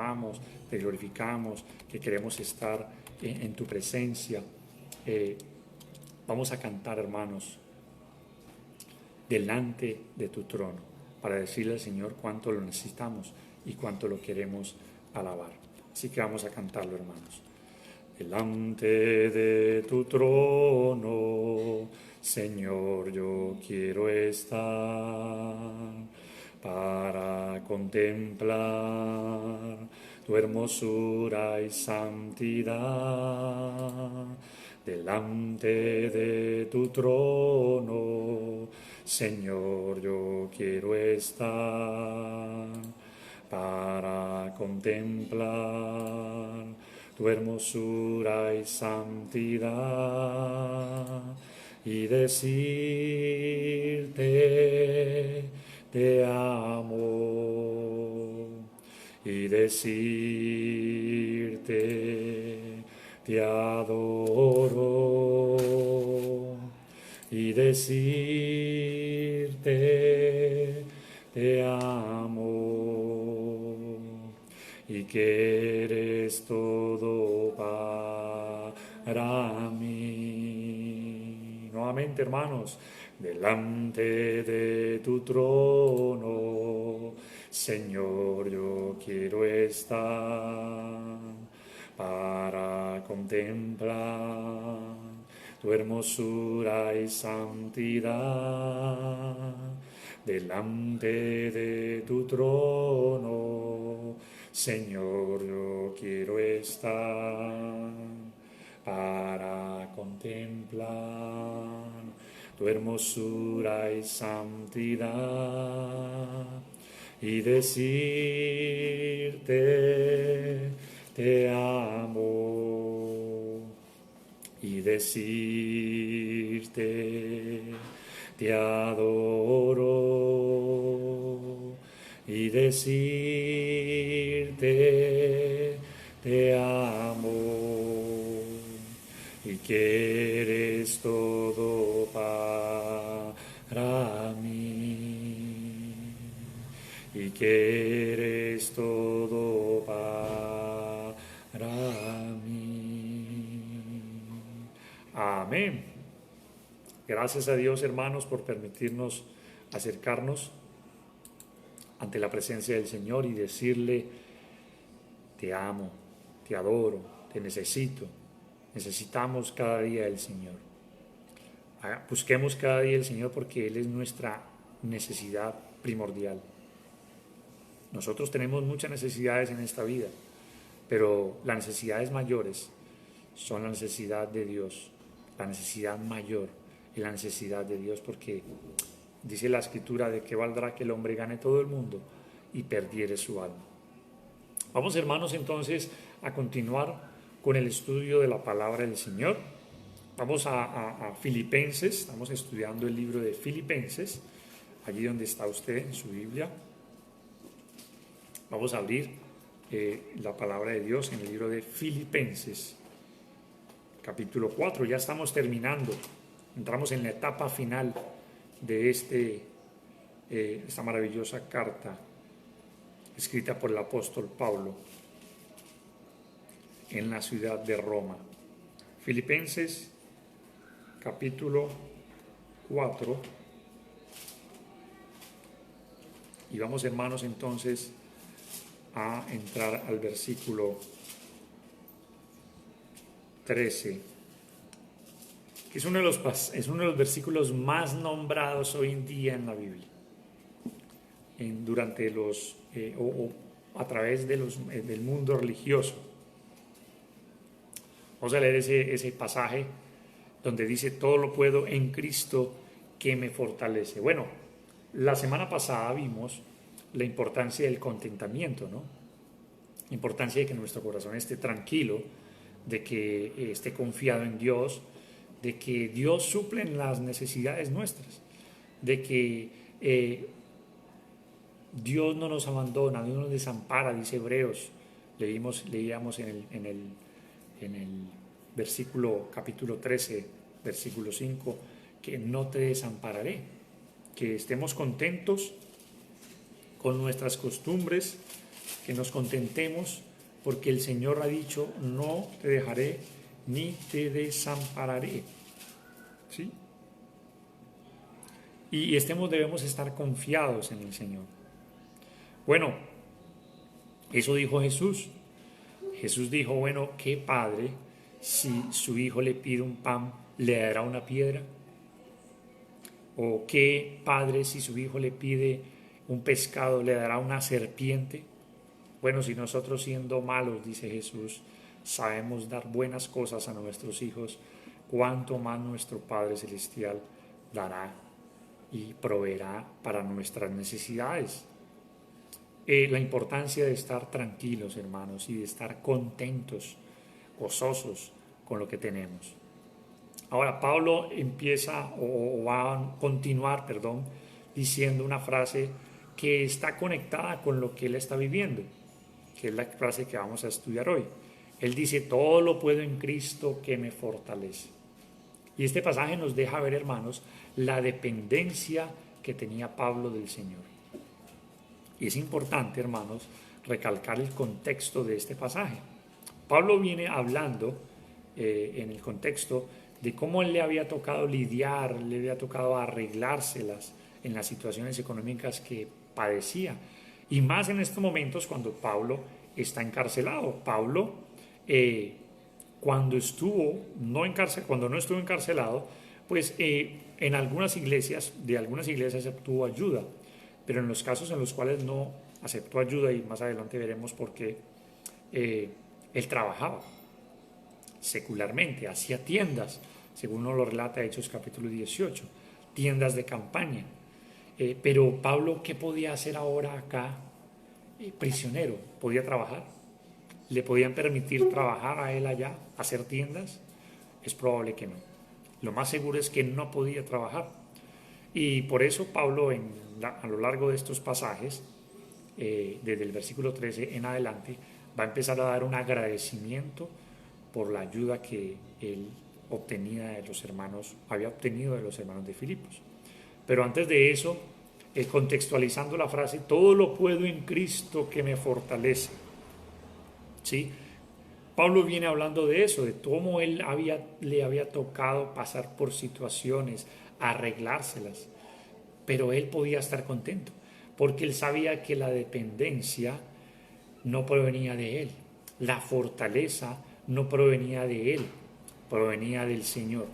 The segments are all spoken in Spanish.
amamos, te glorificamos, que queremos estar en tu presencia. Vamos a cantar, hermanos, delante de tu trono, para decirle al Señor cuánto lo necesitamos y cuánto lo queremos alabar. Así que vamos a cantarlo, hermanos. Delante de tu trono, Señor, yo quiero estar para contemplar tu hermosura y santidad. Delante de tu trono, Señor, yo quiero estar para contemplar tu hermosura y santidad y decirte te amo y decirte te adoro y decirte te amo y que eres todo para mí. Nuevamente, hermanos, delante de tu trono, Señor, yo quiero estar para contemplar tu hermosura y santidad. Delante de tu trono, Señor, yo quiero estar para contemplar tu hermosura y santidad y decirte te amo y decirte te adoro y decirte te amo y que eres todo para mí y que eres todo para mí. Amén. Gracias a Dios, hermanos, por permitirnos acercarnos ante la presencia del Señor y decirle, te amo, te adoro, te necesito. Necesitamos cada día del Señor. Busquemos cada día el Señor porque Él es nuestra necesidad primordial. Nosotros tenemos muchas necesidades en esta vida, pero las necesidades mayores son la necesidad de Dios, la necesidad mayor y la necesidad de Dios, porque dice la Escritura de que valdrá que el hombre gane todo el mundo y perdiere su alma. Vamos, hermanos, entonces a continuar con el estudio de la palabra del Señor. Vamos a Filipenses, estamos estudiando el libro de Filipenses, allí donde está usted en su Biblia. Vamos a abrir la palabra de Dios en el libro de Filipenses, capítulo 4. Ya estamos terminando, entramos en la etapa final de esta maravillosa carta escrita por el apóstol Pablo en la ciudad de Roma. Filipenses, capítulo 4. Y vamos, hermanos, entonces a entrar al versículo 13, que es uno de los versículos más nombrados hoy en día en la Biblia, durante los a través de del mundo religioso. Vamos a leer ese pasaje donde dice, todo lo puedo en Cristo que me fortalece. Bueno, la semana pasada vimos la importancia del contentamiento, ¿no? La importancia de que nuestro corazón esté tranquilo, de que esté confiado en Dios, de que Dios suple las necesidades nuestras, de que Dios no nos abandona, Dios no nos desampara, dice Hebreos. Leíamos en el versículo capítulo 13, versículo 5, que no te desampararé, que estemos contentos con nuestras costumbres, que nos contentemos porque el Señor ha dicho, no te dejaré ni te desampararé. ¿Sí? Y debemos estar confiados en el Señor. Bueno, eso dijo Jesús. Jesús dijo, bueno, ¿qué padre si su hijo le pide un pan, le dará una piedra? ¿O qué padre si su hijo le pide un pescado, le dará una serpiente? Bueno, si nosotros siendo malos, dice Jesús, sabemos dar buenas cosas a nuestros hijos, cuánto más nuestro Padre Celestial dará y proveerá para nuestras necesidades. La importancia de estar tranquilos, hermanos, y de estar contentos, gozosos con lo que tenemos. Ahora, Pablo empieza o va a continuar, diciendo una frase que está conectada con lo que él está viviendo, que es la frase que vamos a estudiar hoy. Él dice, todo lo puedo en Cristo que me fortalece. Y este pasaje nos deja ver, hermanos, la dependencia que tenía Pablo del Señor. Y es importante, hermanos, recalcar el contexto de este pasaje. Pablo viene hablando en el contexto de cómo él le había tocado lidiar, le había tocado arreglárselas en las situaciones económicas que padecía. Y más en estos momentos cuando Pablo está encarcelado. Pablo, cuando no estuvo encarcelado, pues en algunas iglesias, de algunas iglesias obtuvo ayuda, pero en los casos en los cuales no aceptó ayuda, y más adelante veremos por qué, él trabajaba secularmente, hacía tiendas, según nos lo relata Hechos capítulo 18, tiendas de campaña. Pero Pablo, ¿qué podía hacer ahora acá? Prisionero, ¿podía trabajar? ¿Le podían permitir trabajar a él allá, hacer tiendas? Es probable que no. Lo más seguro es que no podía trabajar. Y por eso Pablo a lo largo de estos pasajes, desde el versículo 13 en adelante, va a empezar a dar un agradecimiento por la ayuda que él había obtenido de los hermanos de Filipos. Pero antes de eso, contextualizando la frase, todo lo puedo en Cristo que me fortalece. ¿Sí? Pablo viene hablando de eso, de cómo le había tocado pasar por situaciones, arreglárselas, pero él podía estar contento, porque él sabía que la dependencia no provenía de él, la fortaleza no provenía de él, provenía del Señor.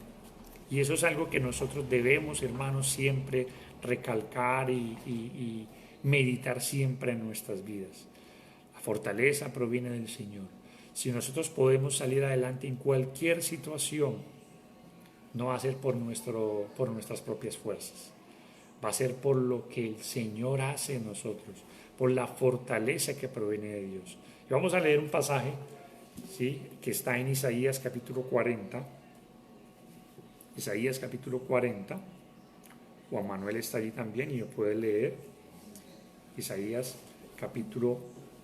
Y eso es algo que nosotros debemos, hermanos, siempre recalcar y meditar siempre en nuestras vidas. La fortaleza proviene del Señor. Si nosotros podemos salir adelante en cualquier situación, no va a ser por nuestras propias fuerzas, va a ser por lo que el Señor hace en nosotros, por la fortaleza que proviene de Dios. Y vamos a leer un pasaje, ¿sí?, que está en Isaías capítulo 40. Isaías capítulo 40. Juan Manuel está allí también y lo puede leer. Isaías capítulo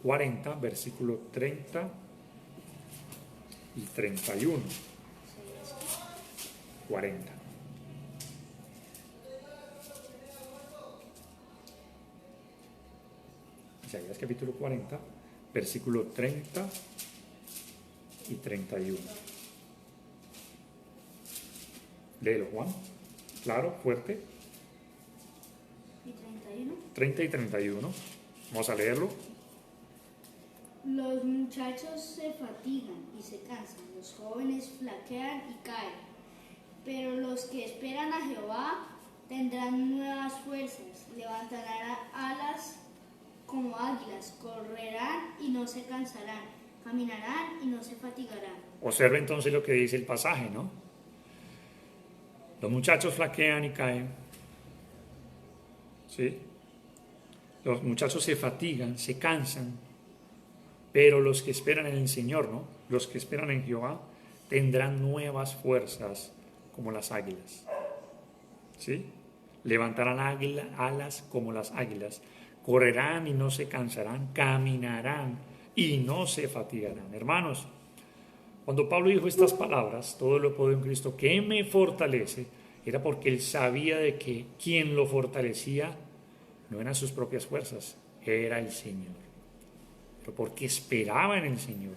40, versículo 30 y 31. 40. Isaías capítulo 40, versículo 30 y 31. Léelo, Juan. Claro, fuerte. ¿Y 31? 30 y 31. Vamos a leerlo. Los muchachos se fatigan y se cansan, los jóvenes flaquean y caen, pero los que esperan a Jehová tendrán nuevas fuerzas, levantarán alas como águilas, correrán y no se cansarán, caminarán y no se fatigarán. Observa entonces lo que dice el pasaje, ¿no? Los muchachos flaquean y caen, ¿sí? Los muchachos se fatigan, se cansan, pero los que esperan en el Señor, ¿no?, los que esperan en Jehová, tendrán nuevas fuerzas como las águilas, ¿sí? Levantarán alas como las águilas, correrán y no se cansarán, caminarán y no se fatigarán. Hermanos, cuando Pablo dijo estas palabras, todo lo puedo en Cristo que me fortalece, era porque él sabía de que quien lo fortalecía no eran sus propias fuerzas, era el Señor. pero porque esperaba en el Señor.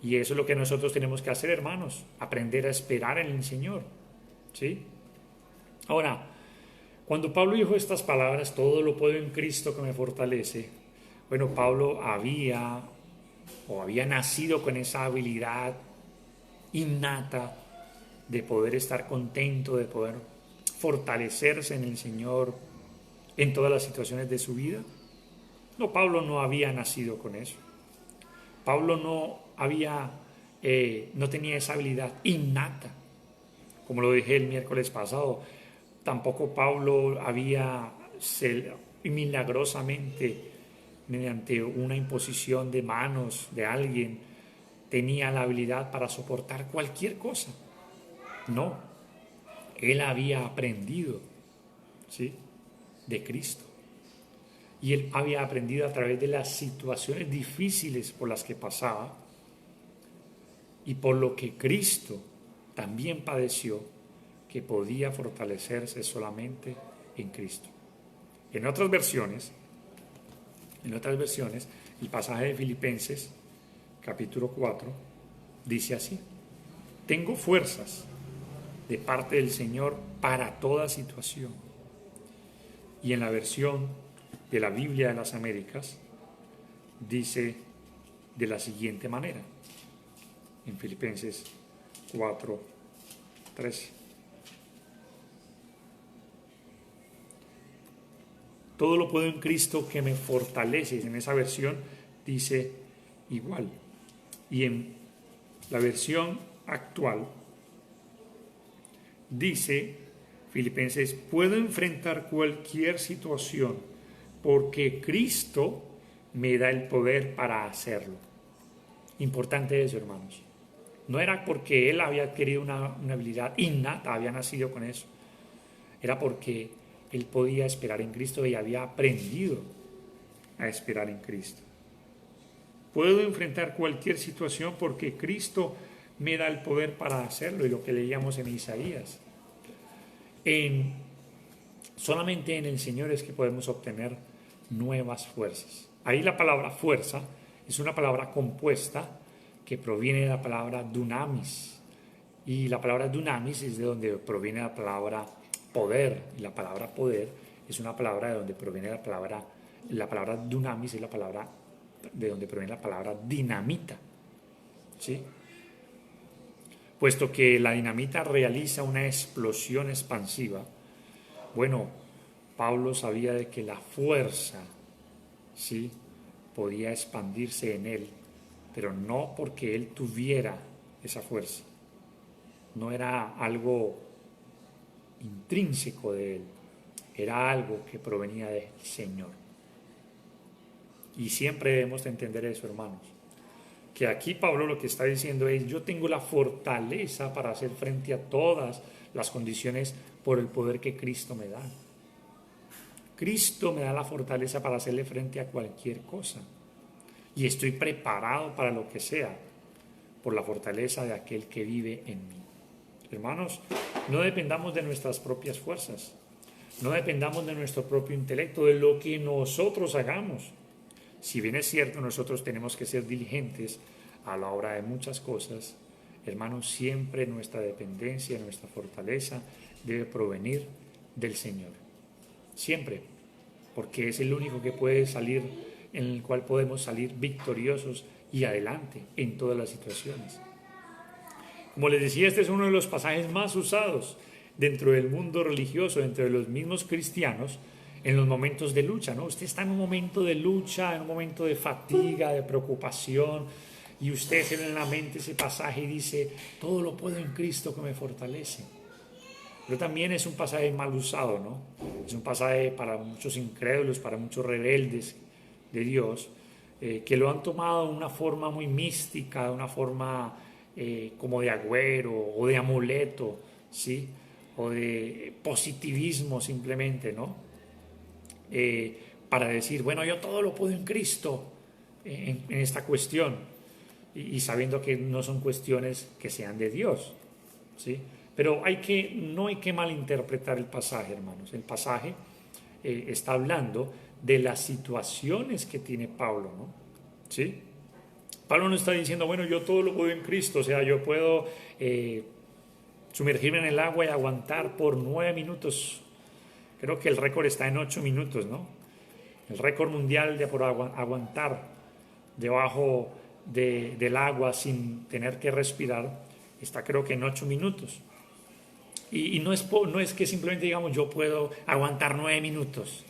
Y eso es lo que nosotros tenemos que hacer, hermanos, aprender a esperar en el Señor, ¿sí? Ahora, cuando Pablo dijo estas palabras, todo lo puedo en Cristo que me fortalece, bueno, Pablo había nacido con esa habilidad innata de poder estar contento, de poder fortalecerse en el Señor en todas las situaciones de su vida. No, Pablo no había nacido con eso. Pablo no tenía esa habilidad innata, como lo dije el miércoles pasado. Tampoco Pablo milagrosamente, mediante una imposición de manos de alguien, tenía la habilidad para soportar cualquier cosa. No, él había aprendido, ¿sí?, de Cristo. Y él había aprendido a través de las situaciones difíciles por las que pasaba y por lo que Cristo también padeció, que podía fortalecerse solamente en Cristo. En otras versiones, el pasaje de Filipenses, capítulo 4, dice así: tengo fuerzas de parte del Señor para toda situación. Y en la versión de la Biblia de las Américas dice de la siguiente manera, en Filipenses 4, 13. Todo lo puedo en Cristo que me fortalece. En esa versión dice igual. Y en la versión actual dice Filipenses: puedo enfrentar cualquier situación porque Cristo me da el poder para hacerlo. Importante eso, hermanos. No era porque él había adquirido una habilidad innata, había nacido con eso. Era porque él podía esperar en Cristo y había aprendido a esperar en Cristo. Puedo enfrentar cualquier situación porque Cristo me da el poder para hacerlo, y lo que leíamos en Isaías. Solamente en el Señor es que podemos obtener nuevas fuerzas. Ahí la palabra fuerza es una palabra compuesta que proviene de la palabra dunamis. Y la palabra dunamis es de donde proviene la palabra poder. Y la palabra poder es una palabra de donde proviene la palabra dunamis, es la palabra de donde proviene la palabra dinamita, ¿sí? Puesto que la dinamita realiza una explosión expansiva, bueno, Pablo sabía de que la fuerza, ¿sí?, podía expandirse en él, pero no porque él tuviera esa fuerza. No era algo intrínseco de él, era algo que provenía del Señor. Y siempre debemos de entender eso, hermanos, que aquí Pablo lo que está diciendo es: yo tengo la fortaleza para hacer frente a todas las condiciones por el poder que Cristo me da. Cristo me da la fortaleza para hacerle frente a cualquier cosa. Y estoy preparado para lo que sea, por la fortaleza de aquel que vive en mí. Hermanos, no dependamos de nuestras propias fuerzas, no dependamos de nuestro propio intelecto, de lo que nosotros hagamos. Si bien es cierto, nosotros tenemos que ser diligentes a la hora de muchas cosas, hermanos, siempre nuestra dependencia, nuestra fortaleza debe provenir del Señor. Siempre, porque es el único que puede salir, en el cual podemos salir victoriosos y adelante en todas las situaciones. Como les decía, este es uno de los pasajes más usados dentro del mundo religioso, dentro de los mismos cristianos, en los momentos de lucha, ¿no? Usted está en un momento de lucha, en un momento de fatiga, de preocupación, y usted tiene en la mente ese pasaje y dice: todo lo puedo en Cristo que me fortalece. Pero también es un pasaje mal usado, ¿no? Es un pasaje para muchos incrédulos, para muchos rebeldes de Dios, que lo han tomado de una forma muy mística, de una forma como de agüero o de amuleto, ¿sí?, o de positivismo simplemente, ¿no? Para decir: bueno, yo todo lo puedo en Cristo en esta cuestión, y sabiendo que no son cuestiones que sean de Dios, ¿sí? Pero no hay que malinterpretar el pasaje, hermanos. El pasaje está hablando de las situaciones que tiene Pablo, ¿no? ¿sí? Pablo no está diciendo, bueno, yo todo lo puedo en Cristo, o sea, yo puedo sumergirme en el agua y aguantar por 9 minutos. Creo que el récord está en 8 minutos, ¿no? El récord mundial de por aguantar debajo del agua sin tener que respirar está creo que en 8 minutos. Y no es que simplemente digamos yo puedo aguantar 9 minutos.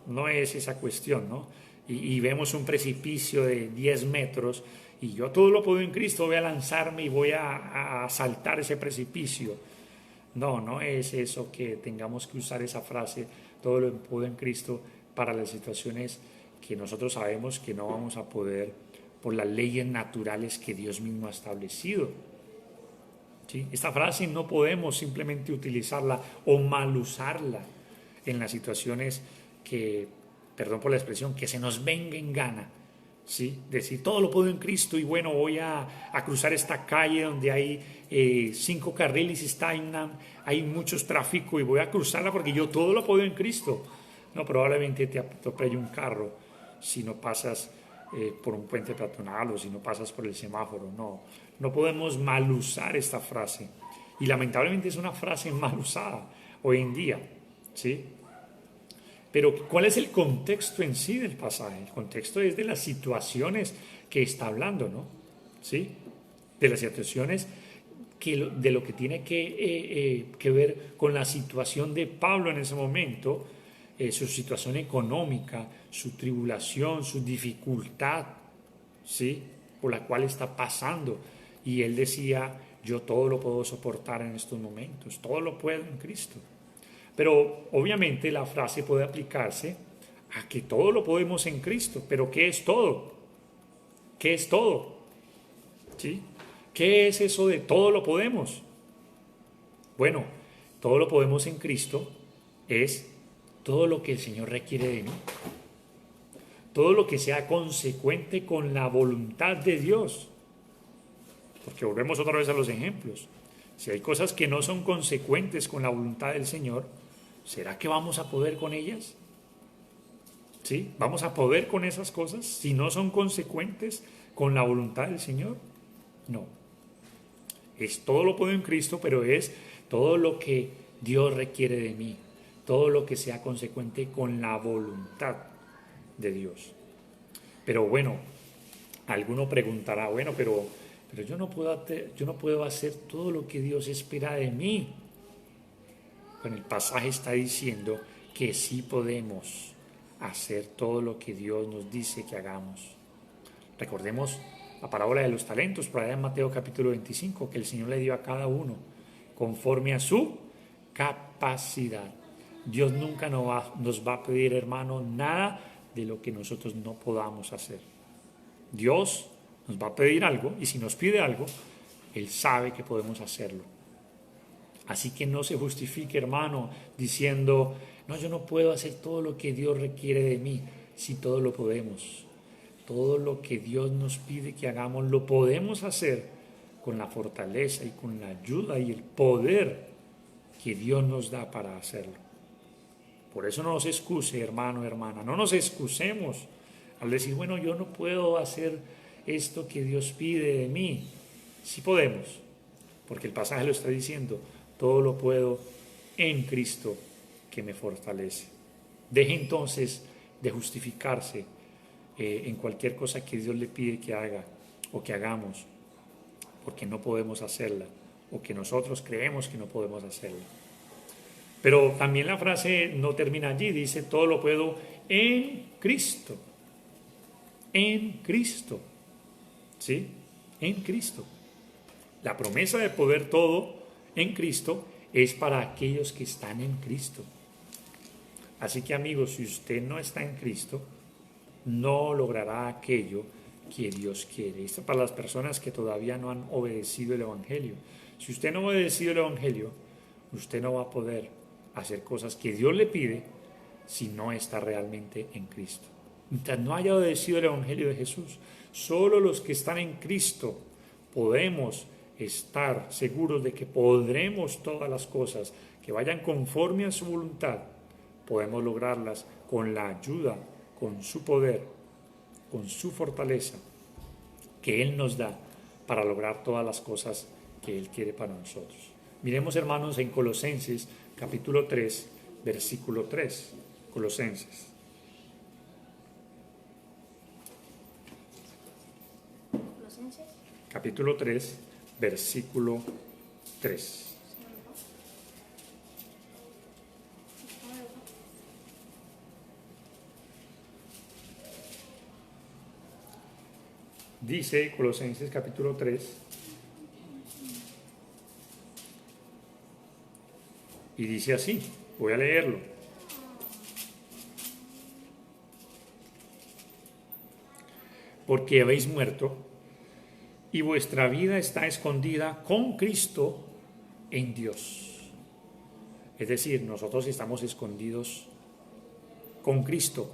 No es esa cuestión, ¿no? Y vemos un precipicio de 10 metros y yo todo lo puedo en Cristo, voy a lanzarme y voy a saltar ese precipicio. No es eso que tengamos que usar esa frase, todo lo puedo en Cristo, para las situaciones que nosotros sabemos que no vamos a poder por las leyes naturales que Dios mismo ha establecido. ¿Sí? Esta frase no podemos simplemente utilizarla o mal usarla en las situaciones que, perdón por la expresión, que se nos venga en gana. ¿Sí? Decir, todo lo puedo en Cristo y bueno, voy a cruzar esta calle donde hay 5 carriles y hay muchos tráfico y voy a cruzarla porque yo todo lo puedo en Cristo. No, probablemente te atropelle un carro si no pasas por un puente peatonal o si no pasas por el semáforo. No podemos mal usar esta frase. Y lamentablemente es una frase mal usada hoy en día, ¿sí? Pero ¿cuál es el contexto en sí del pasaje? El contexto es de las situaciones que está hablando, ¿no? ¿Sí? De las situaciones de lo que tiene que ver con la situación de Pablo en ese momento, su situación económica, su tribulación, su dificultad, ¿sí? Por la cual está pasando. Y él decía, yo todo lo puedo soportar en estos momentos, todo lo puedo en Cristo. Pero obviamente la frase puede aplicarse a que todo lo podemos en Cristo. Pero ¿qué es todo? ¿Qué es todo? ¿Sí? ¿Qué es eso de todo lo podemos? Bueno, todo lo podemos en Cristo es todo lo que el Señor requiere de mí. Todo lo que sea consecuente con la voluntad de Dios. Porque volvemos otra vez a los ejemplos. Si hay cosas que no son consecuentes con la voluntad del Señor, ¿será que vamos a poder con ellas? ¿Sí? ¿Vamos a poder con esas cosas si no son consecuentes con la voluntad del Señor? No. Es todo lo puedo en Cristo, pero es todo lo que Dios requiere de mí. Todo lo que sea consecuente con la voluntad de Dios. Pero bueno, alguno preguntará, bueno, pero yo no puedo hacer todo lo que Dios espera de mí. Bueno, el pasaje está diciendo que sí podemos hacer todo lo que Dios nos dice que hagamos. Recordemos la parábola de los talentos, por allá en Mateo capítulo 25, que el Señor le dio a cada uno conforme a su capacidad. Dios nunca nos va a pedir, hermano, nada de lo que nosotros no podamos hacer. Dios nos va a pedir algo y si nos pide algo, Él sabe que podemos hacerlo. Así que no se justifique, hermano, diciendo, no, yo no puedo hacer todo lo que Dios requiere de mí. Si todo lo podemos. Todo lo que Dios nos pide que hagamos, lo podemos hacer con la fortaleza y con la ayuda y el poder que Dios nos da para hacerlo. Por eso no nos excuse, hermano, hermana, no nos excusemos al decir, bueno, yo no puedo hacer esto que Dios pide de mí. Sí podemos, porque el pasaje lo está diciendo, todo lo puedo en Cristo que me fortalece. Deje entonces de justificarse en cualquier cosa que Dios le pide que haga o que hagamos, porque no podemos hacerla o que nosotros creemos que no podemos hacerla. Pero también la frase no termina allí, dice todo lo puedo en Cristo. En Cristo. ¿Sí? En Cristo. La promesa de poder todo en Cristo es para aquellos que están en Cristo. Así que amigos, si usted no está en Cristo, no logrará aquello que Dios quiere. Esto para las personas que todavía no han obedecido el Evangelio. Si usted no ha obedecido el Evangelio, usted no va a poder hacer cosas que Dios le pide si no está realmente en Cristo. Mientras no haya obedecido el Evangelio de Jesús, solo los que están en Cristo podemos estar seguros de que podremos todas las cosas que vayan conforme a su voluntad, podemos lograrlas con la ayuda, con su poder con su fortaleza que Él nos da para lograr todas las cosas que Él quiere para nosotros. Miremos, hermanos, en Colosenses capítulo 3, versículo 3. Colosenses. Colosenses. Capítulo 3, versículo 3. Dice Colosenses capítulo 3, y dice así, voy a leerlo. Porque habéis muerto y vuestra vida está escondida con Cristo en Dios. Es decir, nosotros estamos escondidos con Cristo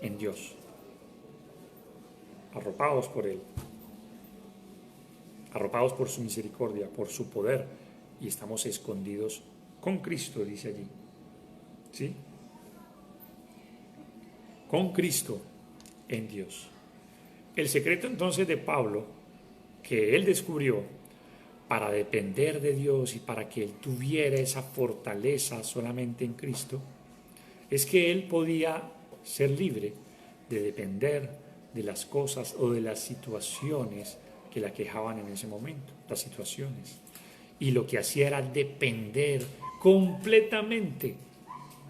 en Dios, arropados por Él, arropados por su misericordia, por su poder, y estamos escondidos con Cristo, dice allí. ¿Sí? Con Cristo en Dios. El secreto entonces de Pablo, que él descubrió para depender de Dios y para que él tuviera esa fortaleza solamente en Cristo, es que él podía ser libre de depender de las cosas o de las situaciones que la quejaban en ese momento, las situaciones. Y lo que hacía era depender completamente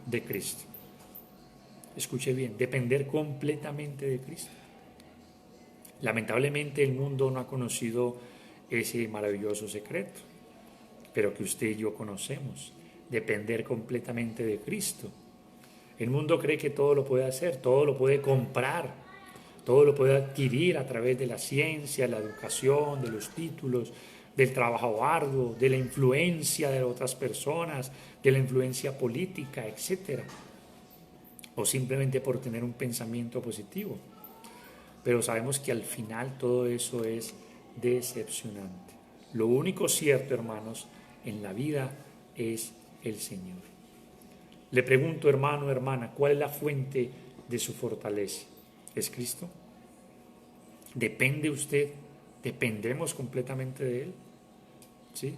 de Cristo. Escuche bien, depender completamente de Cristo. Lamentablemente el mundo no ha conocido ese maravilloso secreto, pero que usted y yo conocemos, depender completamente de Cristo. El mundo cree que todo lo puede hacer, todo lo puede comprar, todo lo puede adquirir a través de la ciencia, la educación, de los títulos, del trabajo arduo, de la influencia de otras personas, de la influencia política, etc. O simplemente por tener un pensamiento positivo. Pero sabemos que al final todo eso es decepcionante. Lo único cierto, hermanos, en la vida es el Señor. Le pregunto, hermano, hermana, ¿cuál es la fuente de su fortaleza? ¿Es Cristo? ¿Depende usted? ¿Dependemos completamente de Él? ¿Sí?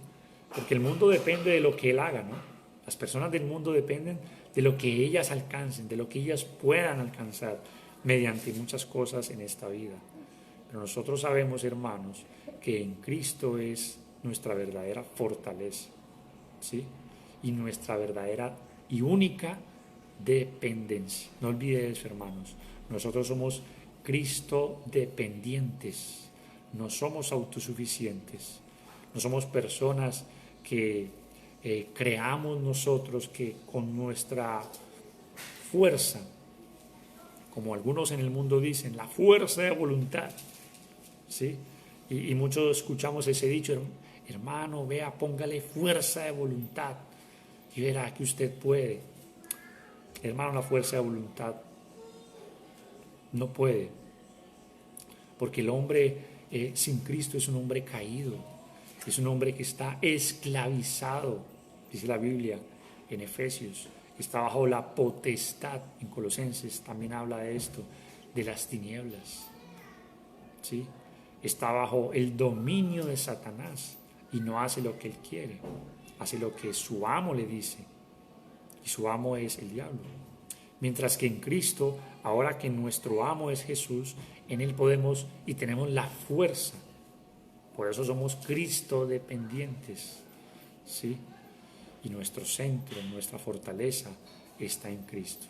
Porque el mundo depende de lo que Él haga, ¿no? Las personas del mundo dependen de lo que ellas alcancen, de lo que ellas puedan alcanzar mediante muchas cosas en esta vida. Pero nosotros sabemos, hermanos, que en Cristo es nuestra verdadera fortaleza, ¿sí? Y nuestra verdadera y única dependencia. No olvide eso, hermanos. Nosotros somos Cristo dependientes, no somos autosuficientes, no somos personas que creamos nosotros que con nuestra fuerza, como algunos en el mundo dicen, la fuerza de voluntad, ¿sí? Y muchos escuchamos ese dicho, hermano, vea, póngale fuerza de voluntad y verá que usted puede. Hermano, la fuerza de voluntad no puede, porque el hombre sin Cristo es un hombre caído, es un hombre que está esclavizado, dice la Biblia en Efesios, está bajo la potestad, en Colosenses también habla de esto, de las tinieblas, ¿sí? Está bajo el dominio de Satanás y no hace lo que él quiere, hace lo que su amo le dice, y su amo es el diablo. Mientras que en Cristo, ahora que nuestro amo es Jesús, en Él podemos y tenemos la fuerza. Por eso somos Cristo dependientes, ¿sí? Y nuestro centro, nuestra fortaleza está en Cristo.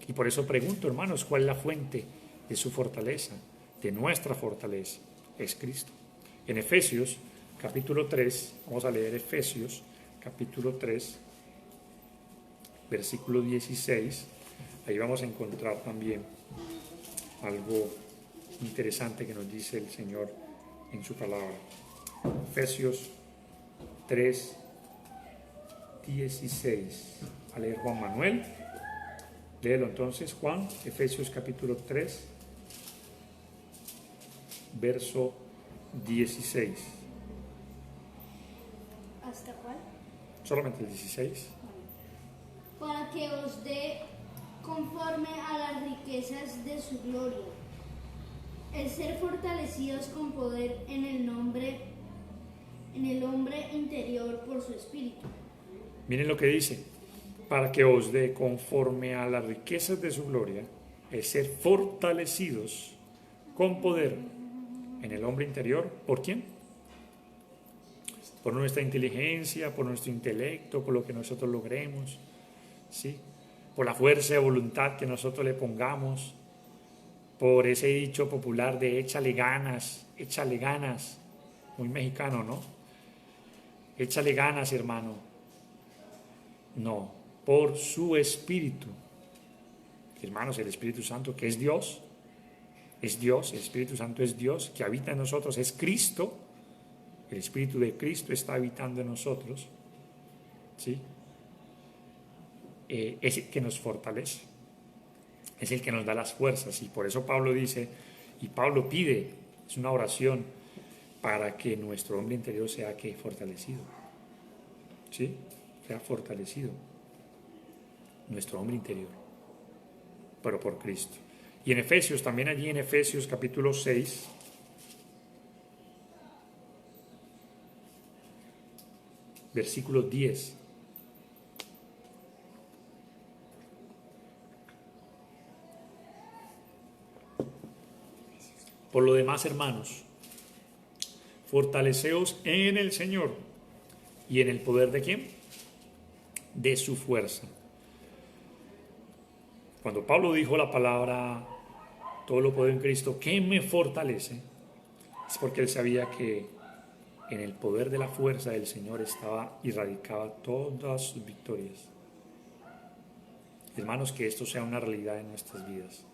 Y por eso pregunto, hermanos, ¿cuál es la fuente de su fortaleza? De nuestra fortaleza, es Cristo. En Efesios, capítulo 3, vamos a leer Efesios, capítulo 3, versículo 16, ahí vamos a encontrar también algo interesante que nos dice el Señor en su palabra. Efesios 3, 16. A leer Juan Manuel. Léelo entonces, Juan, Efesios capítulo 3, verso 16. ¿Hasta cuál? Solamente el 16. Para que os dé conforme a las riquezas de su gloria, el ser fortalecidos con poder en el hombre interior por su espíritu. Miren lo que dice, para que os dé conforme a las riquezas de su gloria, el ser fortalecidos con poder en el hombre interior. ¿Por quién? Por nuestra inteligencia, por nuestro intelecto, por lo que nosotros logremos, ¿sí? Por la fuerza de voluntad que nosotros le pongamos, por ese dicho popular de échale ganas, muy mexicano, ¿no? Échale ganas, hermano. No, por su Espíritu. Hermanos, el Espíritu Santo, que es Dios, el Espíritu Santo es Dios, que habita en nosotros, es Cristo, el Espíritu de Cristo está habitando en nosotros, ¿sí? Es el que nos fortalece, es el que nos da las fuerzas, y por eso Pablo dice, y Pablo pide, es una oración, para que nuestro hombre interior sea que fortalecido, ¿sí? Sea fortalecido, nuestro hombre interior, pero por Cristo. Y en Efesios, también allí en Efesios capítulo 6, versículo 10. Por lo demás, hermanos, fortaleceos en el Señor y en el poder de ¿quién? De su fuerza. Cuando Pablo dijo la palabra todo lo puedo en Cristo que me fortalece, es porque él sabía que en el poder de la fuerza del Señor estaba y radicaba todas sus victorias. Hermanos, que esto sea una realidad en nuestras vidas.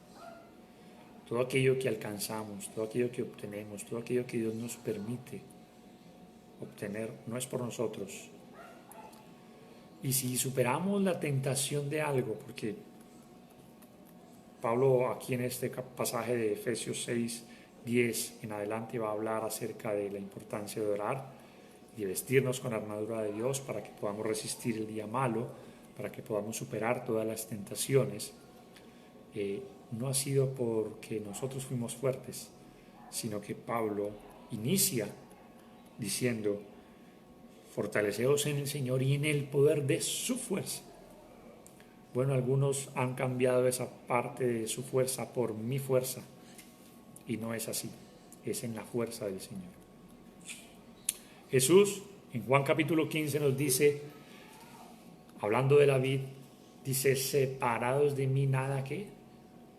Todo aquello que alcanzamos, todo aquello que obtenemos, todo aquello que Dios nos permite obtener, no es por nosotros. Y si superamos la tentación de algo, porque Pablo aquí en este pasaje de Efesios 6, 10 en adelante va a hablar acerca de la importancia de orar y de vestirnos con la armadura de Dios para que podamos resistir el día malo, para que podamos superar todas las tentaciones. No ha sido porque nosotros fuimos fuertes, sino que Pablo inicia diciendo, fortaleceos en el Señor y en el poder de su fuerza. Bueno, algunos han cambiado esa parte de su fuerza por mi fuerza, y no es así, es en la fuerza del Señor. Jesús, en Juan capítulo 15 nos dice, hablando de la vid, dice, separados de mí nada que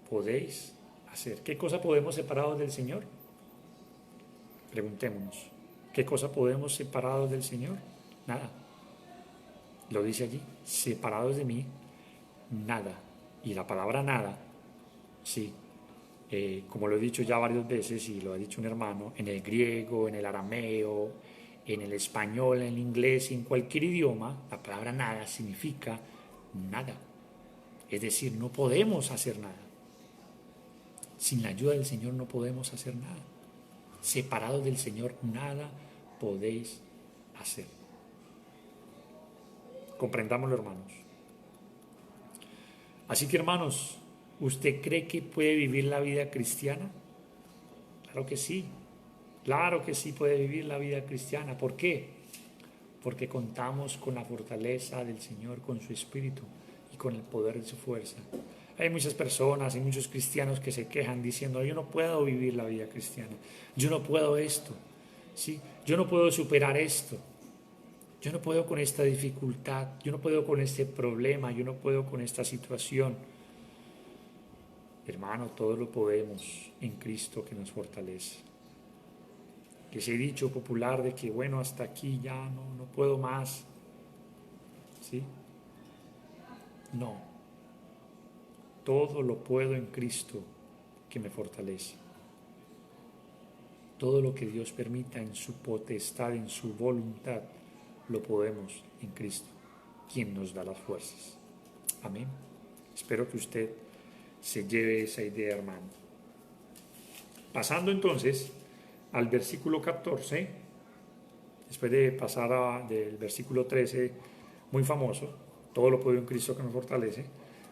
podéis hacer. ¿Qué cosa podemos separados del Señor? Preguntémonos, ¿qué cosa podemos separados del Señor? Nada. Lo dice allí, separados de mí, nada. Y la palabra nada, sí, como lo he dicho ya varias veces y lo ha dicho un hermano, en el griego, en el arameo, en el español, en el inglés, en cualquier idioma, la palabra nada significa nada. Es decir, no podemos hacer nada. Sin la ayuda del Señor no podemos hacer nada. Separados del Señor nada podéis hacer. Comprendámoslo, hermanos. Así que, hermanos, ¿usted cree que puede vivir la vida cristiana? Claro que sí. Claro que sí puede vivir la vida cristiana. ¿Por qué? Porque contamos con la fortaleza del Señor, con su Espíritu y con el poder de su fuerza. Hay muchas personas y muchos cristianos que se quejan diciendo, yo no puedo vivir la vida cristiana, yo no puedo esto, ¿sí? Yo no puedo superar esto, yo no puedo con esta dificultad, yo no puedo con este problema, yo no puedo con esta situación. Hermano, todo lo podemos en Cristo que nos fortalece. Que ese dicho popular de que, bueno, hasta aquí ya no puedo más, ¿sí? No. Todo lo puedo en Cristo que me fortalece. Todo lo que Dios permita en su potestad, en su voluntad, lo podemos en Cristo, quien nos da las fuerzas. Amén. Espero que usted se lleve esa idea, hermano. Pasando entonces al versículo 14, después de pasar del versículo 13, muy famoso, todo lo puedo en Cristo que nos fortalece,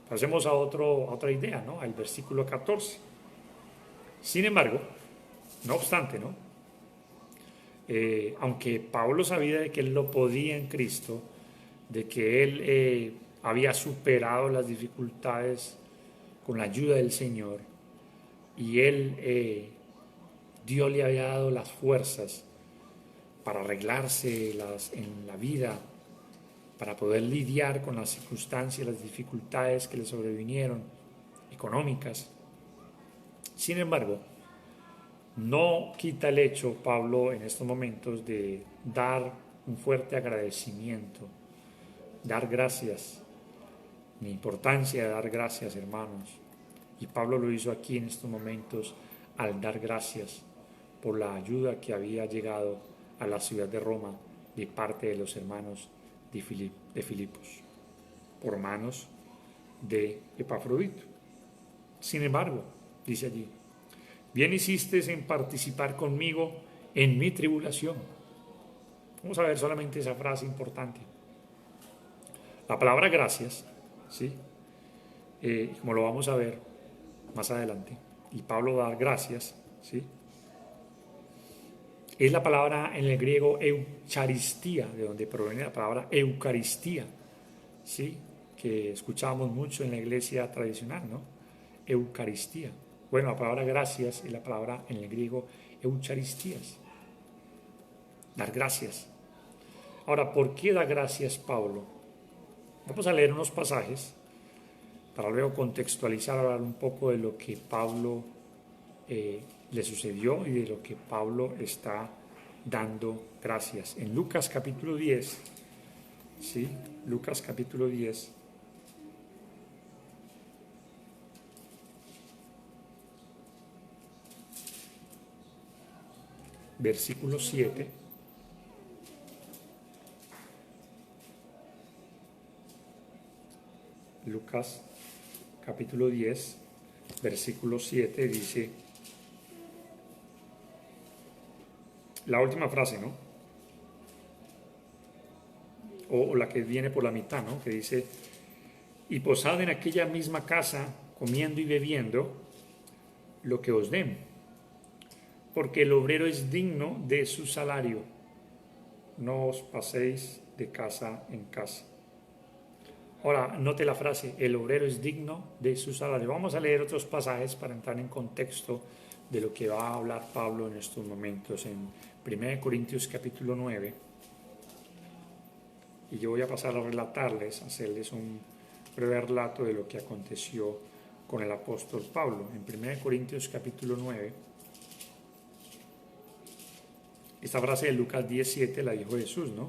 pasemos a otra idea, ¿no? Al versículo 14. Sin embargo, No obstante, ¿no? Aunque Pablo sabía de que él lo podía en Cristo, de que él había superado las dificultades con la ayuda del Señor, y Dios le había dado las fuerzas para arreglarse en la vida, para poder lidiar con las circunstancias, las dificultades que le sobrevinieron, económicas. Sin embargo, no quita el hecho, Pablo, en estos momentos, de dar un fuerte agradecimiento, dar gracias, la importancia de dar gracias, hermanos. Y Pablo lo hizo aquí en estos momentos al dar gracias por la ayuda que había llegado a la ciudad de Roma de parte de los hermanos de Filipos, por manos de Epafrodito. Sin embargo, dice allí, bien hiciste en participar conmigo en mi tribulación. Vamos a ver solamente esa frase importante. La palabra gracias, ¿sí? Como lo vamos a ver más adelante, y Pablo da gracias, ¿sí? Es la palabra en el griego eucharistía, de donde proviene la palabra Eucaristía, ¿sí? Que escuchamos mucho en la iglesia tradicional, ¿no? Eucaristía. Bueno, la palabra gracias es la palabra en el griego eucharistías. Dar gracias. Ahora, ¿por qué da gracias Pablo? Vamos a leer unos pasajes para luego contextualizar, hablar un poco de lo que Pablo le sucedió y de lo que Pablo está dando gracias. En Lucas capítulo 10, ¿sí? Lucas capítulo 10. Versículo 7. Lucas capítulo 10, versículo 7 dice, la última frase, ¿no? O la que viene por la mitad, ¿no? Que dice, y posad en aquella misma casa, comiendo y bebiendo lo que os den, porque el obrero es digno de su salario. No os paséis de casa en casa. Ahora, note la frase, el obrero es digno de su salario. Vamos a leer otros pasajes para entrar en contexto de lo que va a hablar Pablo en estos momentos en 1 Corintios capítulo 9. Y yo voy a pasar a relatarles, hacerles un breve relato de lo que aconteció con el apóstol Pablo. En 1 Corintios capítulo 9, esta frase de Lucas 17 la dijo Jesús, ¿no?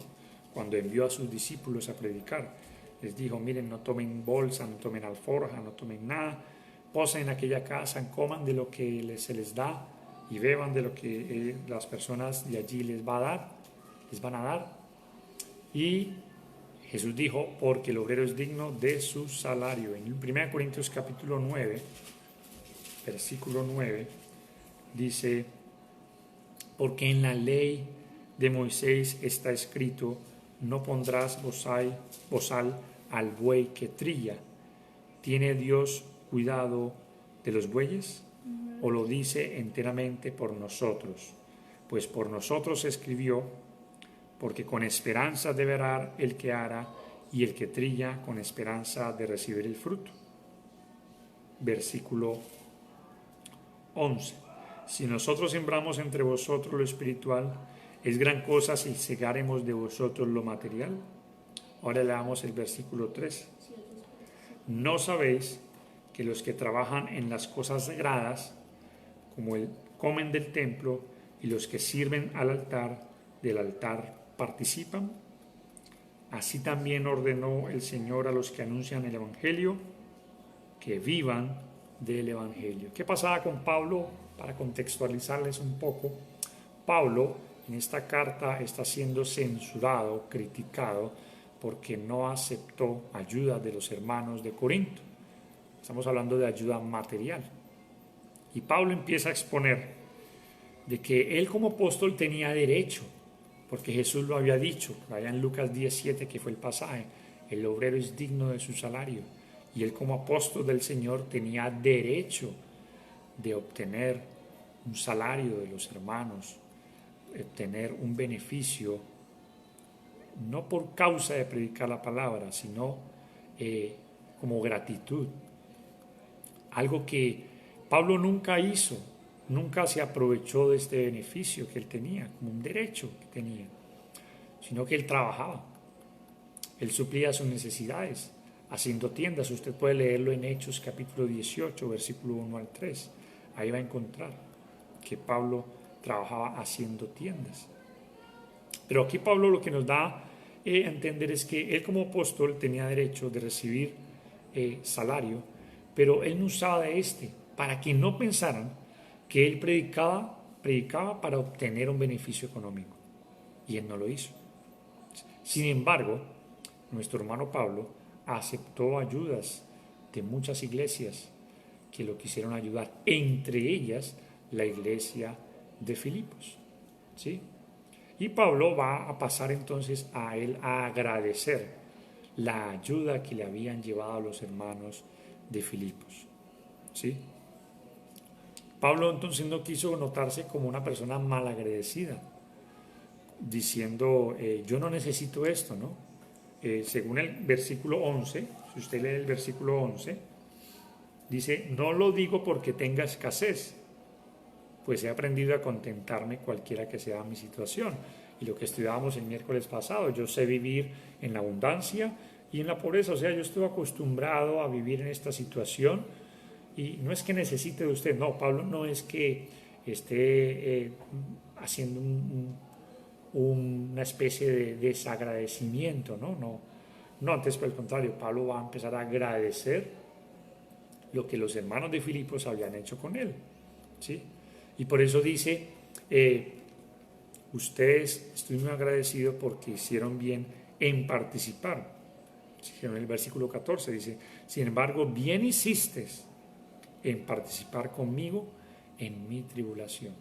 Cuando envió a sus discípulos a predicar. Les dijo, miren, no tomen bolsa, no tomen alforja, no tomen nada, posen en aquella casa, coman de lo que se les da y beban de lo que las personas de allí les van a dar. Y Jesús dijo, porque el obrero es digno de su salario. En 1 Corintios capítulo 9, versículo 9, dice, porque en la ley de Moisés está escrito, no pondrás bozal al buey que trilla. ¿Tiene Dios cuidado de los bueyes? ¿O lo dice enteramente por nosotros? Pues por nosotros escribió, porque con esperanza debe arar el que ara, y el que trilla con esperanza de recibir el fruto. Versículo 11. Si nosotros sembramos entre vosotros lo espiritual, es gran cosa si segaremos de vosotros lo material. Ahora leamos el versículo 3. ¿No sabéis que los que trabajan en las cosas sagradas, como comen del templo, y los que sirven del altar participan? Así también ordenó el Señor a los que anuncian el Evangelio, que vivan del Evangelio. ¿Qué pasaba con Pablo? Para contextualizarles un poco, Pablo en esta carta está siendo censurado, criticado, porque no aceptó ayuda de los hermanos de Corinto. Estamos hablando de ayuda material. Y Pablo empieza a exponer de que él como apóstol tenía derecho, porque Jesús lo había dicho, allá en Lucas 17, que fue el pasaje, el obrero es digno de su salario. Y él como apóstol del Señor tenía derecho de obtener un salario de los hermanos, tener un beneficio, no por causa de predicar la palabra, sino como gratitud. Algo que Pablo nunca hizo, nunca se aprovechó de este beneficio que él tenía, como un derecho que tenía, sino que él trabajaba, él suplía sus necesidades, haciendo tiendas. Usted puede leerlo en Hechos capítulo 18, versículo 1 al 3. Ahí va a encontrar que Pablo trabajaba haciendo tiendas. Pero aquí Pablo lo que nos da a entender es que él como apóstol tenía derecho de recibir salario, pero él no usaba de para que no pensaran que él predicaba para obtener un beneficio económico. Y él no lo hizo. Sin embargo, nuestro hermano Pablo aceptó ayudas de muchas iglesias que lo quisieron ayudar, entre ellas la iglesia de Filipos, ¿sí? Y Pablo va a pasar entonces a él a agradecer la ayuda que le habían llevado a los hermanos de Filipos, ¿sí? Pablo entonces no quiso notarse como una persona malagradecida, diciendo, yo no necesito esto, ¿no? Según el versículo 11, si usted lee el versículo 11, dice, no lo digo porque tenga escasez, pues he aprendido a contentarme cualquiera que sea mi situación. Y lo que estudiábamos el miércoles pasado, yo sé vivir en la abundancia y en la pobreza, o sea, yo estoy acostumbrado a vivir en esta situación y no es que necesite de usted, no, Pablo no es que esté haciendo una especie de desagradecimiento, no, antes por el contrario, Pablo va a empezar a agradecer lo que los hermanos de Filipos habían hecho con él, ¿sí? Y por eso dice, ustedes, estoy muy agradecido porque hicieron bien en participar. En el versículo 14 dice, sin embargo, bien hiciste en participar conmigo en mi tribulación.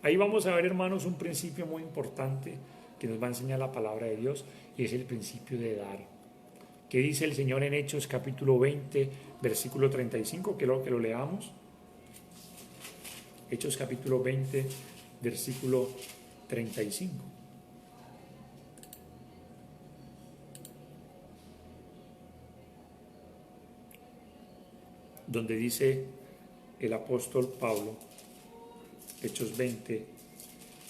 Ahí vamos a ver, hermanos, un principio muy importante que nos va a enseñar la palabra de Dios, y es el principio de dar. ¿Qué dice el Señor en Hechos capítulo 20, versículo 35? Que lo leamos. Hechos capítulo 20, versículo 35. Donde dice el apóstol Pablo, Hechos 20,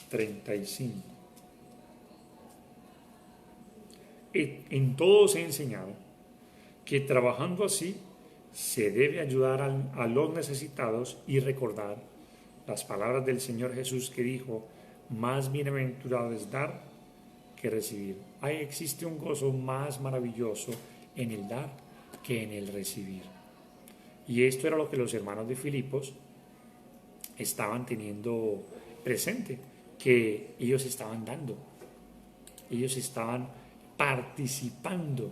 35. En todo os he enseñado que trabajando así se debe ayudar a los necesitados y recordar las palabras del Señor Jesús que dijo, más bienaventurado es dar que recibir. Ahí existe un gozo más maravilloso en el dar que en el recibir. Y esto era lo que los hermanos de Filipos estaban teniendo presente, que ellos estaban dando, ellos estaban participando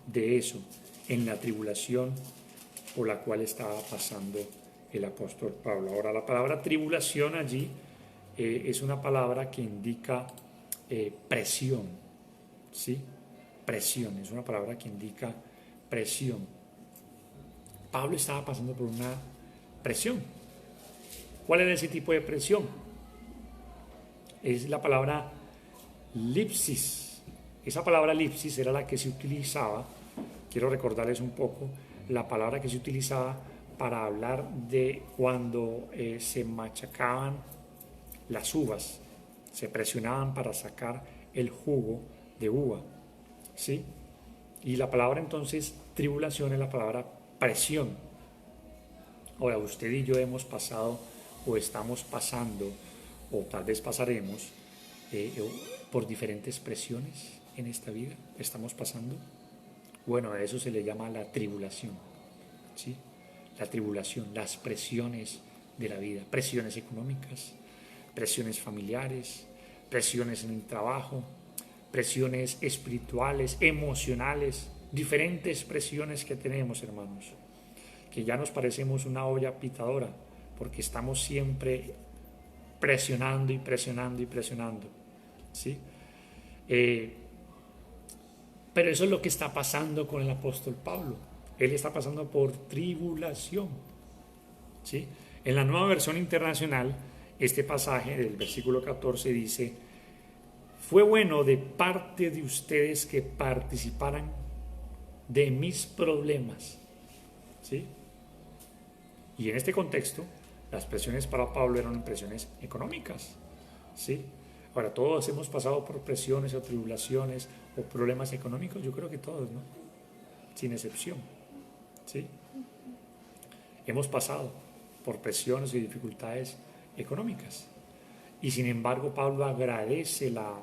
de eso en la tribulación por la cual estaba pasando el apóstol Pablo. Ahora, la palabra tribulación allí es una palabra que indica presión, ¿sí? Presión, es una palabra que indica presión. Pablo estaba pasando por una presión. ¿Cuál era ese tipo de presión? Es la palabra lipsis. Esa palabra lipsis era la que se utilizaba, quiero recordarles un poco, la palabra que se utilizaba para hablar de cuando se machacaban las uvas, se presionaban para sacar el jugo de uva, ¿sí? Y la palabra entonces tribulación es la palabra presión. Ahora, usted y yo hemos pasado o estamos pasando o tal vez pasaremos por diferentes presiones en esta vida. Estamos pasando. Bueno, a eso se le llama la tribulación, ¿sí? La tribulación, las presiones de la vida, presiones económicas, presiones familiares, presiones en el trabajo, presiones espirituales, emocionales, diferentes presiones que tenemos, hermanos, que ya nos parecemos una olla pitadora, porque estamos siempre presionando y presionando y presionando, ¿sí? Pero eso es lo que está pasando con el apóstol Pablo. Él está pasando por tribulación. ¿Sí? En la Nueva Versión Internacional, este pasaje del versículo 14 dice: fue bueno de parte de ustedes que participaran de mis problemas. ¿Sí? Y en este contexto, las presiones para Pablo eran presiones económicas. ¿Sí? Ahora, todos hemos pasado por presiones o tribulaciones o problemas económicos, yo creo que todos, ¿no? Sin excepción. ¿Sí? Hemos pasado por presiones y dificultades económicas. Y sin embargo, Pablo agradece la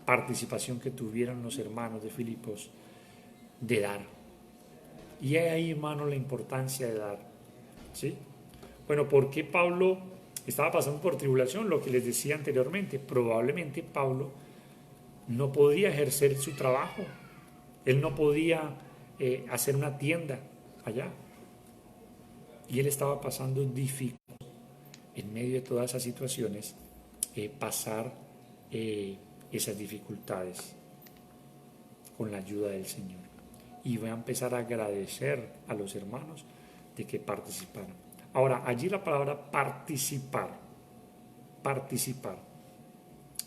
participación que tuvieron los hermanos de Filipos de dar. Y hay ahí, hermano, la importancia de dar. ¿Sí? Bueno, ¿por qué Pablo estaba pasando por tribulación? Lo que les decía anteriormente, probablemente Pablo no podía ejercer su trabajo. Él no podía hacer una tienda allá. Y él estaba pasando difícil en medio de todas esas situaciones, pasar esas dificultades con la ayuda del Señor. Y voy a empezar a agradecer a los hermanos de que participaron. Ahora, allí la palabra participar,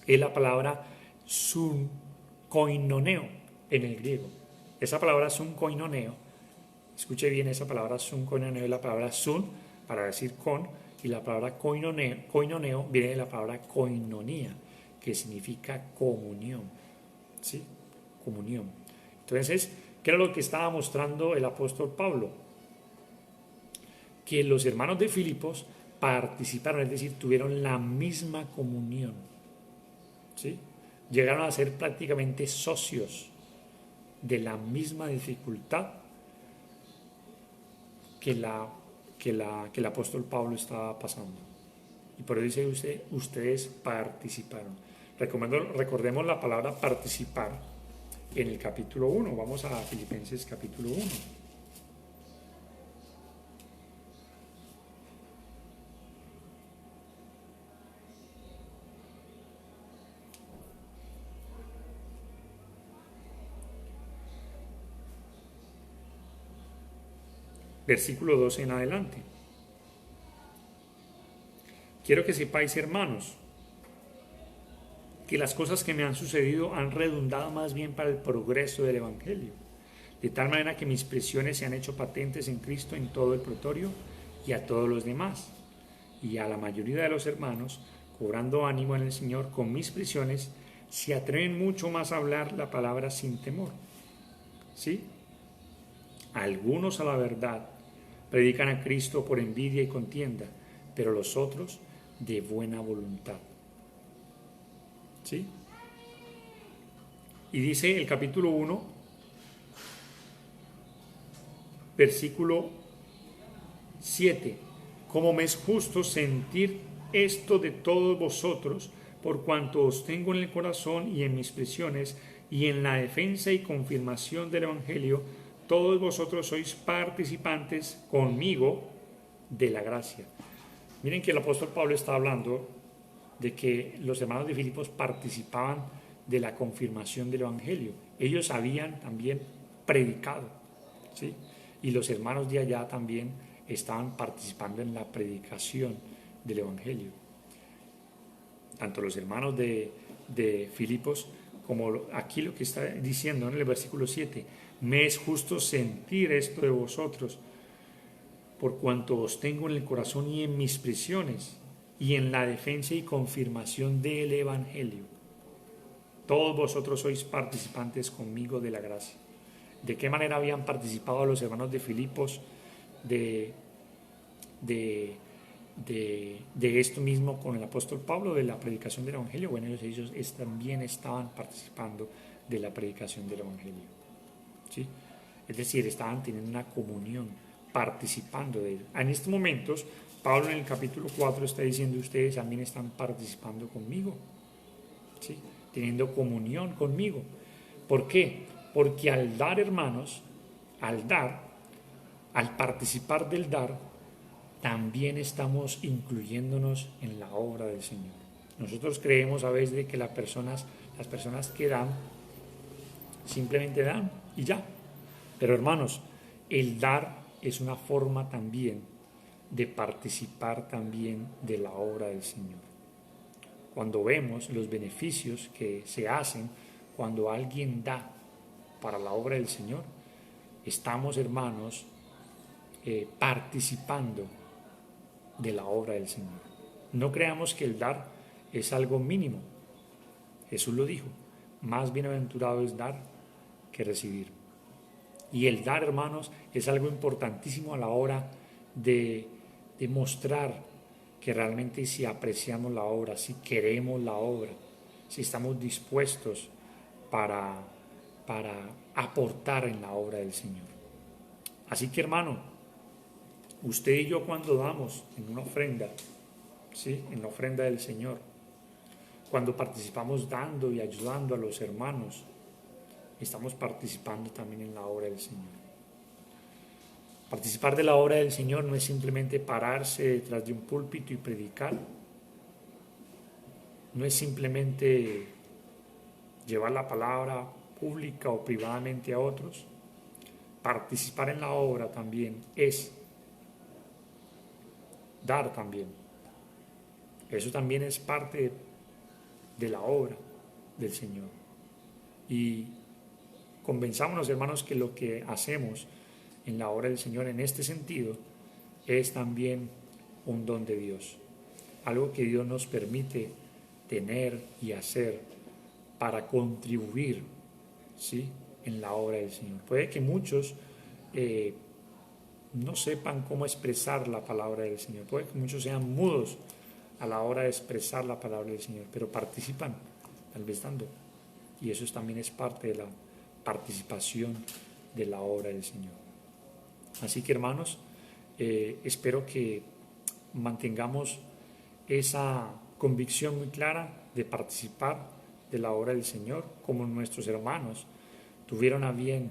es la palabra sun koinoneo en el griego. Esa palabra sun koinoneo, escuche bien esa palabra sun koinoneo, es la palabra sun para decir con, y la palabra koinoneo viene de la palabra koinonía, que significa comunión. ¿Sí? Comunión. Entonces, ¿qué era lo que estaba mostrando el apóstol Pablo? Que los hermanos de Filipos participaron, es decir, tuvieron la misma comunión. ¿Sí? Llegaron a ser prácticamente socios de la misma dificultad que el apóstol Pablo estaba pasando. Y por eso dice ustedes participaron. Recordemos la palabra participar en el capítulo 1. Vamos a Filipenses capítulo 1. Versículo 12 en adelante. Quiero que sepáis, hermanos, que las cosas que me han sucedido han redundado más bien para el progreso del Evangelio, de tal manera que mis prisiones se han hecho patentes en Cristo en todo el pretorio y a todos los demás, y a la mayoría de los hermanos, cobrando ánimo en el Señor con mis prisiones, se atreven mucho más a hablar la palabra sin temor. ¿Sí? Algunos a la verdad predican a Cristo por envidia y contienda, pero los otros de buena voluntad. ¿Sí? Y dice el capítulo 1, versículo 7, como me es justo sentir esto de todos vosotros, por cuanto os tengo en el corazón y en mis prisiones, y en la defensa y confirmación del Evangelio, todos vosotros sois participantes conmigo de la gracia. Miren que el apóstol Pablo está hablando de que los hermanos de Filipos participaban de la confirmación del Evangelio. Ellos habían también predicado, ¿sí? Y los hermanos de allá también estaban participando en la predicación del Evangelio. Tanto los hermanos de Filipos como aquí lo que está diciendo en el versículo 7, me es justo sentir esto de vosotros, por cuanto os tengo en el corazón y en mis prisiones, y en la defensa y confirmación del Evangelio. Todos vosotros sois participantes conmigo de la gracia. ¿De qué manera habían participado los hermanos de Filipos de esto mismo con el apóstol Pablo, de la predicación del Evangelio? Bueno, ellos también estaban participando de la predicación del Evangelio. ¿Sí? Es decir, estaban teniendo una comunión, participando de ello. En estos momentos, Pablo en el capítulo 4 está diciendo, ustedes también están participando conmigo, ¿sí? Teniendo comunión conmigo. ¿Por qué? Porque al dar, hermanos, al participar del dar, también estamos incluyéndonos en la obra del Señor. Nosotros creemos a veces de que las personas que dan, simplemente dan y ya. Pero hermanos, el dar es una forma también de participar también de la obra del Señor. Cuando vemos los beneficios que se hacen cuando alguien da para la obra del Señor, estamos, hermanos, participando de la obra del Señor. No creamos que el dar es algo mínimo. Jesús lo dijo, más bienaventurado es dar que recibir. Y el dar, hermanos, es algo importantísimo a la hora de mostrar que realmente si apreciamos la obra, si queremos la obra, si estamos dispuestos para aportar en la obra del Señor. Así que, hermano, usted y yo cuando damos en una ofrenda, ¿sí?, en la ofrenda del Señor, cuando participamos dando y ayudando a los hermanos, estamos participando también en la obra del Señor. Participar de la obra del Señor no es simplemente pararse detrás de un púlpito y predicar. No es simplemente llevar la palabra pública o privadamente a otros. Participar en la obra también es dar también. Eso también es parte de la obra del Señor. Y convenzámonos, hermanos, que lo que hacemos en la obra del Señor en este sentido es también un don de Dios, algo que Dios nos permite tener y hacer para contribuir, ¿sí?, en la obra del Señor. Puede que muchos no sepan cómo expresar la palabra del Señor, puede que muchos sean mudos a la hora de expresar la palabra del Señor, pero participan, tal vez dando, y eso también es parte de la participación de la obra del Señor. Así que, hermanos, espero que mantengamos esa convicción muy clara de participar de la obra del Señor, como nuestros hermanos tuvieron a bien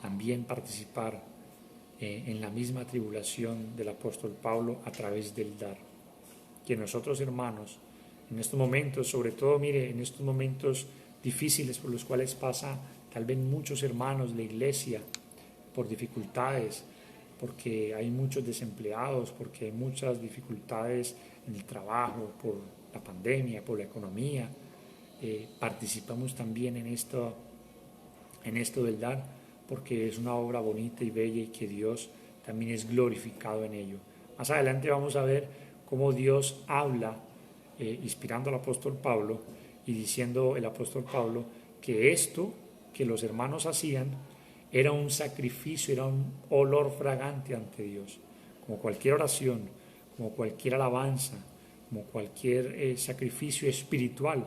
también participar en la misma tribulación del apóstol Pablo a través del dar. Que nosotros, hermanos, en estos momentos, sobre todo, mire, en estos momentos difíciles por los cuales pasa tal vez muchos hermanos, la iglesia, por dificultades, porque hay muchos desempleados, porque hay muchas dificultades en el trabajo, por la pandemia, por la economía, participamos también en esto del dar, porque es una obra bonita y bella y que Dios también es glorificado en ello. Más adelante vamos a ver cómo Dios habla, inspirando al apóstol Pablo y diciendo el apóstol Pablo que esto que los hermanos hacían era un sacrificio, era un olor fragante ante Dios, como cualquier oración, como cualquier alabanza, como cualquier sacrificio espiritual.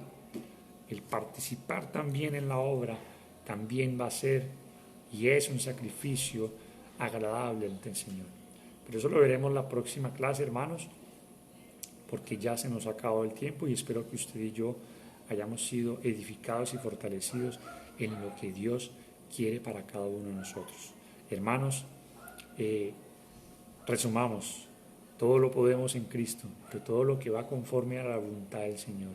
El participar también en la obra también va a ser y es un sacrificio agradable ante el Señor. Pero eso lo veremos en la próxima clase, hermanos, porque ya se nos ha acabado el tiempo y espero que usted y yo hayamos sido edificados y fortalecidos en lo que Dios quiere para cada uno de nosotros. Hermanos, resumamos, todo lo podemos en Cristo, de todo lo que va conforme a la voluntad del Señor.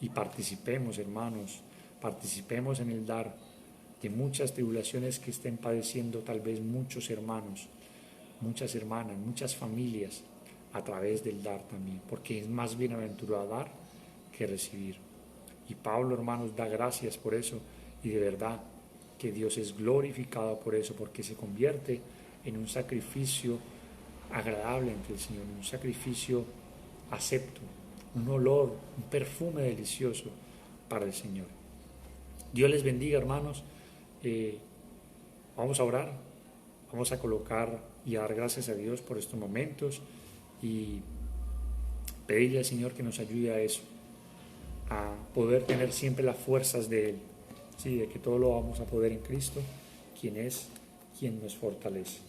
Y participemos, hermanos, participemos en el dar de muchas tribulaciones que estén padeciendo tal vez muchos hermanos, muchas hermanas, muchas familias, a través del dar también, porque es más bienaventurado dar que recibir. Y Pablo, hermanos, da gracias por eso, y de verdad que Dios es glorificado por eso, porque se convierte en un sacrificio agradable ante el Señor, un sacrificio acepto, un olor, un perfume delicioso para el Señor. Dios les bendiga, hermanos. Vamos a orar, vamos a colocar y a dar gracias a Dios por estos momentos y pedirle al Señor que nos ayude a eso, a poder tener siempre las fuerzas de Él, ¿sí?, de que todo lo vamos a poder en Cristo, quien es quien nos fortalece.